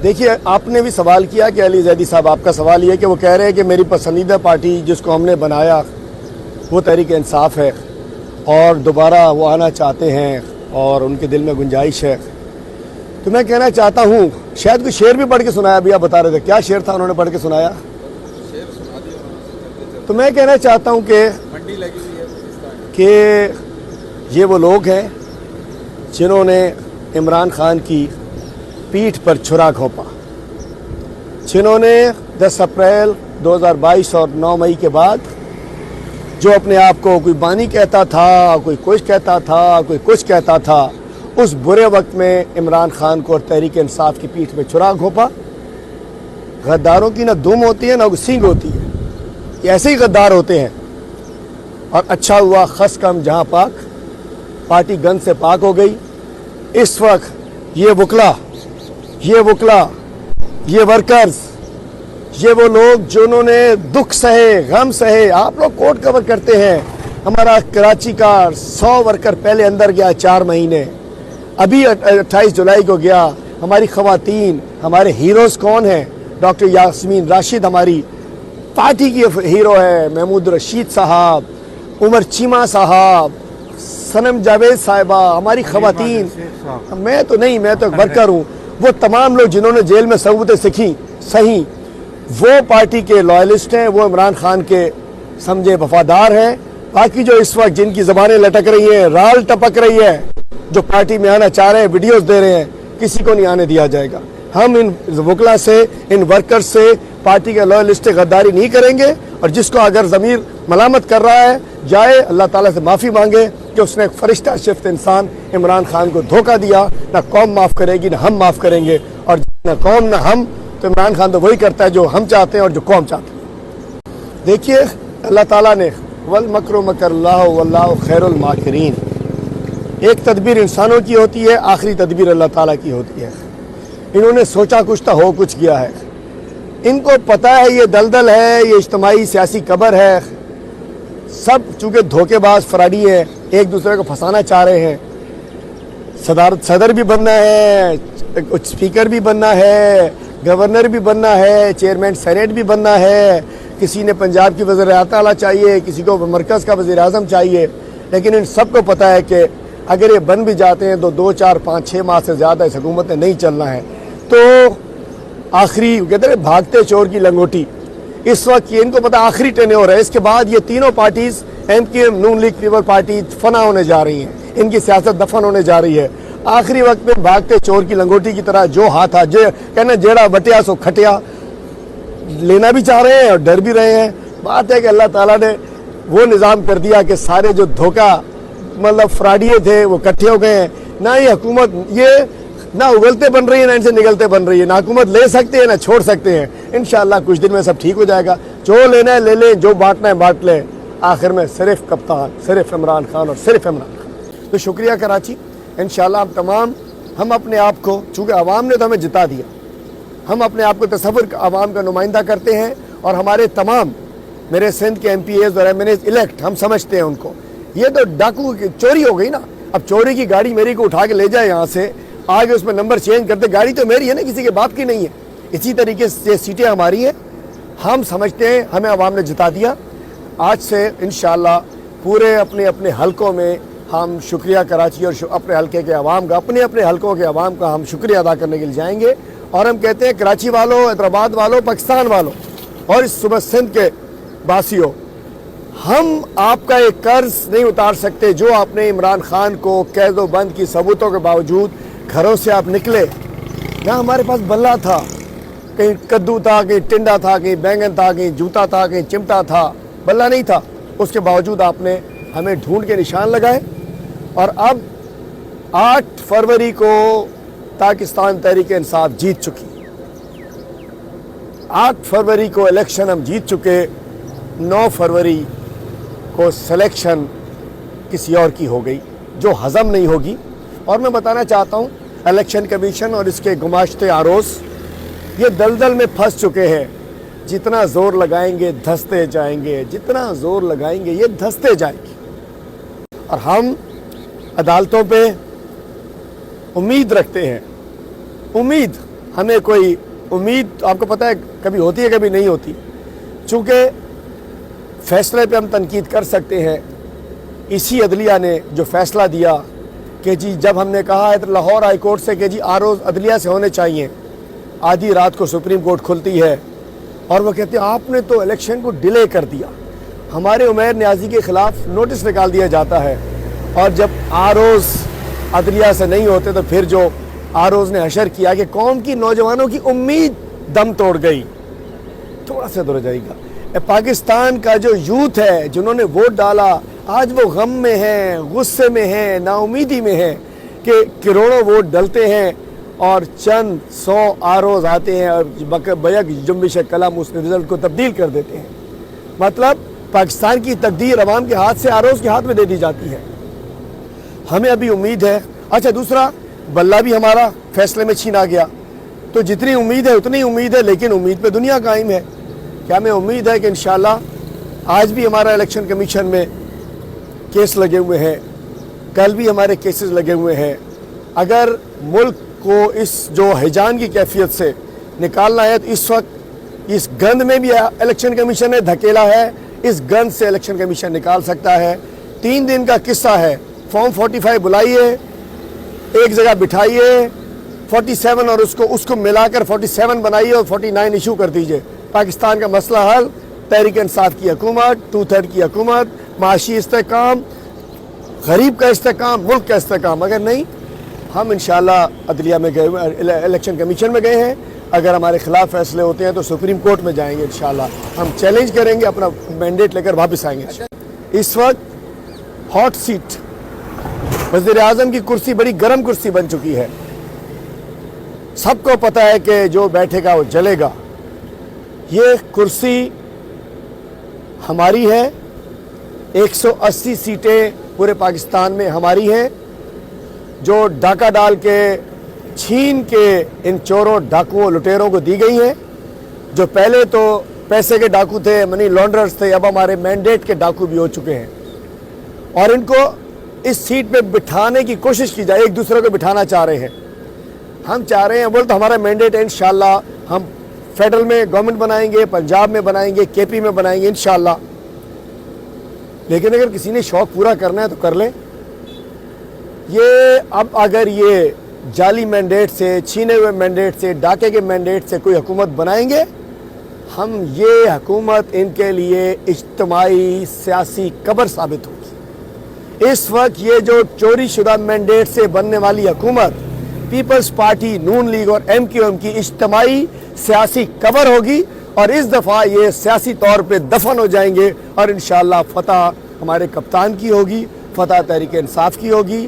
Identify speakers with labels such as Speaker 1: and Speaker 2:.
Speaker 1: دیکھیے آپ نے بھی سوال کیا کہ علی زیدی صاحب آپ کا سوال یہ کہ وہ کہہ رہے ہیں کہ میری پسندیدہ پارٹی جس کو ہم نے بنایا وہ تحریک انصاف ہے اور دوبارہ وہ آنا چاہتے ہیں اور ان کے دل میں گنجائش ہے. تو میں کہنا چاہتا ہوں شاید کوئی شعر بھی پڑھ کے سنایا ابھی آپ بتا رہے تھے کیا شعر تھا انہوں نے پڑھ کے سنایا. تو میں کہنا چاہتا ہوں کہ یہ وہ لوگ ہیں جنہوں نے عمران خان کی پیٹھ پر چھرا گھونپا, جنہوں نے 10 اپریل 2022 اور 9 مئی کے بعد جو اپنے آپ کو کوئی بانی کہتا تھا, کوئی کچھ کہتا تھا, کوئی کچھ کہتا تھا, اس برے وقت میں عمران خان کو اور تحریک انصاف کی پیٹھ پہ چھرا گھونپا. غداروں کی نہ دم ہوتی ہے نہ سینگ ہوتی ہے, یہ ایسے ہی غدار ہوتے ہیں. اور اچھا ہوا خس کم جہاں پاک, پارٹی گند سے پاک ہو گئی. اس وقت یہ وکلا, یہ ورکرز, یہ وہ لوگ جنہوں نے دکھ سہے, غم سہے. آپ لوگ کوٹ کور کرتے ہیں, ہمارا کراچی کا 100 ورکر پہلے اندر گیا 4 مہینے, ابھی 28 جولائی کو گیا. ہماری خواتین, ہمارے ہیروز کون ہیں؟ ڈاکٹر یاسمین راشد ہماری پارٹی کی ہیرو ہے, محمود رشید صاحب, عمر چیمہ صاحب, صنم جاوید صاحبہ, ہماری خواتین. میں تو نہیں, میں تو ایک ورکر ہوں. وہ تمام لوگ جنہوں نے جیل میں ثبوتیں سیکھی صحیح, وہ پارٹی کے لائلسٹ ہیں, وہ عمران خان کے سمجھے وفادار ہیں. باقی جو اس وقت جن کی زبانیں لٹک رہی ہیں, رال ٹپک رہی ہے, جو پارٹی میں آنا چاہ رہے ہیں, ویڈیوز دے رہے ہیں, کسی کو نہیں آنے دیا جائے گا. ہم ان وکلا سے, ان ورکرز سے پارٹی کے لائلسٹ غداری نہیں کریں گے. اور جس کو اگر ضمیر ملامت کر رہا ہے جائے اللہ تعالیٰ سے معافی مانگے کہ اس نے ایک فرشتہ شفت انسان عمران خان کو دھوکہ دیا. نہ قوم معاف کرے گی نہ ہم معاف کریں گے, اور نہ قوم نہ ہم. تو عمران خان تو وہی کرتا ہے جو ہم چاہتے ہیں اور جو قوم چاہتے ہیں. دیکھیے اللہ تعالیٰ نے والمکر مکر اللہ واللہ خیر الماکرین, ایک تدبیر انسانوں کی ہوتی ہے, آخری تدبیر اللہ تعالیٰ کی ہوتی ہے. انہوں نے سوچا کچھ تھا, ہو کچھ گیا ہے. ان کو پتہ ہے یہ دلدل ہے, یہ اجتماعی سیاسی قبر ہے. سب چونکہ دھوکے باز فراڈی ہیں, ایک دوسرے کو پھنسانا چاہ رہے ہیں. صدر بھی بننا ہے, اسپیکر بھی بننا ہے, گورنر بھی بننا ہے, چیئرمین سینیٹ بھی بننا ہے. کسی نے پنجاب کی وزیر اعلیٰ چاہیے, کسی کو مرکز کا وزیر اعظم چاہیے. لیکن ان سب کو پتہ ہے کہ اگر یہ بن بھی جاتے ہیں تو 2 4 5 6 ماہ سے زیادہ اس حکومت نے نہیں چلنا ہے. تو آخری کہتے ہیں بھاگتے چور کی لنگوٹی, اس وقت ان کو پتہ آخری ٹینیور ہے. اس کے بعد یہ تینوں پارٹیز ایم کیو ایم, نون لیگ پیپل پارٹی فنا ہونے جا رہی ہیں, ان کی سیاست دفن ہونے جا رہی ہے. آخری وقت میں بھاگتے چور کی لنگوٹی کی طرح جو ہاتھ آ کہنا جیڑا بٹیا سو کھٹیا لینا بھی چاہ رہے ہیں اور ڈر بھی رہے ہیں. بات ہے کہ اللہ تعالیٰ نے وہ نظام کر دیا کہ سارے جو دھوکہ مطلب فراڈیے تھے وہ کٹھے ہو گئے ہیں. نہ یہ حکومت یہ نہ اگلتے بن رہی ہے نہ ان سے نگلتے بن رہی ہے, نہ حکومت لے سکتے ہیں نہ چھوڑ سکتے ہیں. انشاءاللہ کچھ دن میں سب ٹھیک ہو جائے گا. جو لینا ہے لے لیں, جو بانٹنا ہے بانٹ لیں. آخر میں صرف کپتان, صرف عمران خان اور صرف عمران خان. تو شکریہ کراچی. انشاءاللہ ہم تمام, ہم اپنے آپ کو, چونکہ عوام نے تو ہمیں جتا دیا, ہم اپنے آپ کو تصور عوام کا نمائندہ کرتے ہیں. اور ہمارے تمام میرے سندھ کے ایم پی ایز اور ایم این ایز الیکٹ, ہم سمجھتے ہیں ان کو. یہ تو ڈاکو کی چوری ہو گئی نا. اب چوری کی گاڑی میری کو اٹھا کے لے جائے یہاں سے, آگے اس میں نمبر چینج کرتے, گاڑی تو میری ہے نا, کسی کے باپ کی نہیں ہے. اسی طریقے سے سیٹیں ہماری ہیں. ہم سمجھتے ہیں ہمیں عوام نے جتا دیا. آج سے انشاءاللہ پورے اپنے اپنے حلقوں میں ہم شکریہ کراچی اور اپنے حلقے کے عوام کا, اپنے اپنے حلقوں کے عوام کا ہم شکریہ ادا کرنے کے لیے جائیں گے. اور ہم کہتے ہیں کراچی والوں, حیدرآباد والوں, پاکستان والوں اور اس صوبہ سندھ کے باسیوں, ہم آپ کا ایک قرض نہیں اتار سکتے جو آپ نے عمران خان کو قید و بند کی ثبوتوں کے باوجود گھروں سے آپ نکلے. نہ ہمارے پاس بلہ تھا, کہیں کدو تھا, کہیں ٹنڈا تھا, کہیں بینگن تھا, کہیں جوتا تھا, کہیں چمٹا تھا, بلہ نہیں تھا. اس کے باوجود آپ نے ہمیں ڈھونڈ کے نشان لگائے. اور اب 8 فروری کو پاکستان تحریک انصاف جیت چکی. 8 فروری کو الیکشن ہم جیت چکے. 9 فروری کو سلیکشن کسی اور کی ہو گئی جو ہضم نہیں ہوگی. اور میں بتانا چاہتا ہوں الیکشن کمیشن اور اس کے گماشتے آروس یہ دلدل میں پھنس چکے ہیں. جتنا زور لگائیں گے دھستے جائیں گے, جتنا زور لگائیں گے یہ دھستے جائیں گے. اور ہم عدالتوں پہ امید رکھتے ہیں, امید ہمیں کوئی امید آپ کو پتہ ہے کبھی ہوتی ہے کبھی نہیں ہوتی. چونکہ فیصلے پہ ہم تنقید کر سکتے ہیں. اسی عدلیہ نے جو فیصلہ دیا کہ جی جب ہم نے کہا ہے لاہور ہائی کورٹ سے کہ جی آرو عدلیہ سے ہونے چاہیے, آدھی رات کو سپریم کورٹ کھلتی ہے اور وہ کہتے ہیں آپ نے تو الیکشن کو ڈیلے کر دیا. ہمارے عمیر نیازی کے خلاف نوٹس نکال دیا جاتا ہے, اور جب آروز عدلیہ سے نہیں ہوتے تو پھر جو آروز نے حشر کیا کہ قوم کی نوجوانوں کی امید دم توڑ گئی. تھوڑا سا دور جائے گا. پاکستان کا جو یوتھ ہے جنہوں نے ووٹ ڈالا آج وہ غم میں ہیں, غصے میں ہیں, نا امیدی میں ہیں کہ کروڑوں ووٹ ڈلتے ہیں اور چند 100 آروز آتے ہیں اور بیک جنبش کلام اس رزلٹ کو تبدیل کر دیتے ہیں. مطلب پاکستان کی تقدیر عوام کے ہاتھ سے آروز کے ہاتھ میں دے دی جاتی ہے. ہمیں ابھی امید ہے. اچھا دوسرا, بلہ بھی ہمارا فیصلے میں چھینا گیا, تو جتنی امید ہے اتنی امید ہے, لیکن امید پہ دنیا قائم ہے. کیا ہمیں امید ہے کہ انشاءاللہ آج بھی ہمارا الیکشن کمیشن میں کیس لگے ہوئے ہیں, کل بھی ہمارے کیسز لگے ہوئے ہیں. اگر ملک کو اس جو ہیجان کی کیفیت سے نکالنا ہے تو اس وقت اس گند میں بھی الیکشن کمیشن نے دھکیلا ہے, اس گند سے الیکشن کمیشن نکال سکتا ہے. 3 دن کا قصہ ہے. فارم 45 بلائیے, ایک جگہ بٹھائیے 47 اور اس کو ملا کر 47 بنائیے اور 49 ایشو کر دیجئے. پاکستان کا مسئلہ حل. تحریک انصاف کی حکومت, 2/3 کی حکومت, معاشی استحکام, غریب کا استحکام, ملک کا استحکام. اگر نہیں, ہم انشاءاللہ عدلیہ میں گئے ہوئے, الیکشن کمیشن میں گئے ہیں. اگر ہمارے خلاف فیصلے ہوتے ہیں تو سپریم کورٹ میں جائیں گے انشاءاللہ. ہم چیلنج کریں گے, اپنا مینڈیٹ لے کر واپس آئیں گے. اس وقت ہاٹ سیٹ وزیر اعظم کی کرسی بڑی گرم کرسی بن چکی ہے. سب کو پتہ ہے کہ جو بیٹھے گا وہ جلے گا. یہ کرسی ہماری ہے. 180 سیٹیں پورے پاکستان میں ہماری ہیں, جو ڈاکہ ڈال کے چھین کے ان چوروں ڈاکوؤں لٹیروں کو دی گئی ہیں, جو پہلے تو پیسے کے ڈاکو تھے, منی لانڈررز تھے, اب ہمارے مینڈیٹ کے ڈاکو بھی ہو چکے ہیں. اور ان کو اس سیٹ پہ بٹھانے کی کوشش کی جائے, ایک دوسرے کو بٹھانا چاہ رہے ہیں. ہم چاہ رہے ہیں, بول تو ہمارا مینڈیٹ ہے انشاءاللہ ہم فیڈرل میں گورنمنٹ بنائیں گے, پنجاب میں بنائیں گے, کے پی میں بنائیں گے انشاءاللہ. لیکن اگر کسی نے شوق پورا کرنا ہے تو کر لیں. یہ اب اگر یہ جعلی مینڈیٹ سے, چھینے ہوئے مینڈیٹ سے, ڈاکے کے مینڈیٹ سے کوئی حکومت بنائیں گے, ہم یہ حکومت ان کے لیے اجتماعی سیاسی قبر ثابت ہوگی. اس وقت یہ جو چوری شدہ مینڈیٹ سے بننے والی حکومت پیپلز پارٹی, نون لیگ اور MQM کی اجتماعی سیاسی قبر ہوگی, اور اس دفعہ یہ سیاسی طور پہ دفن ہو جائیں گے, اور انشاءاللہ فتح ہمارے کپتان کی ہوگی, فتح تحریک انصاف کی ہوگی.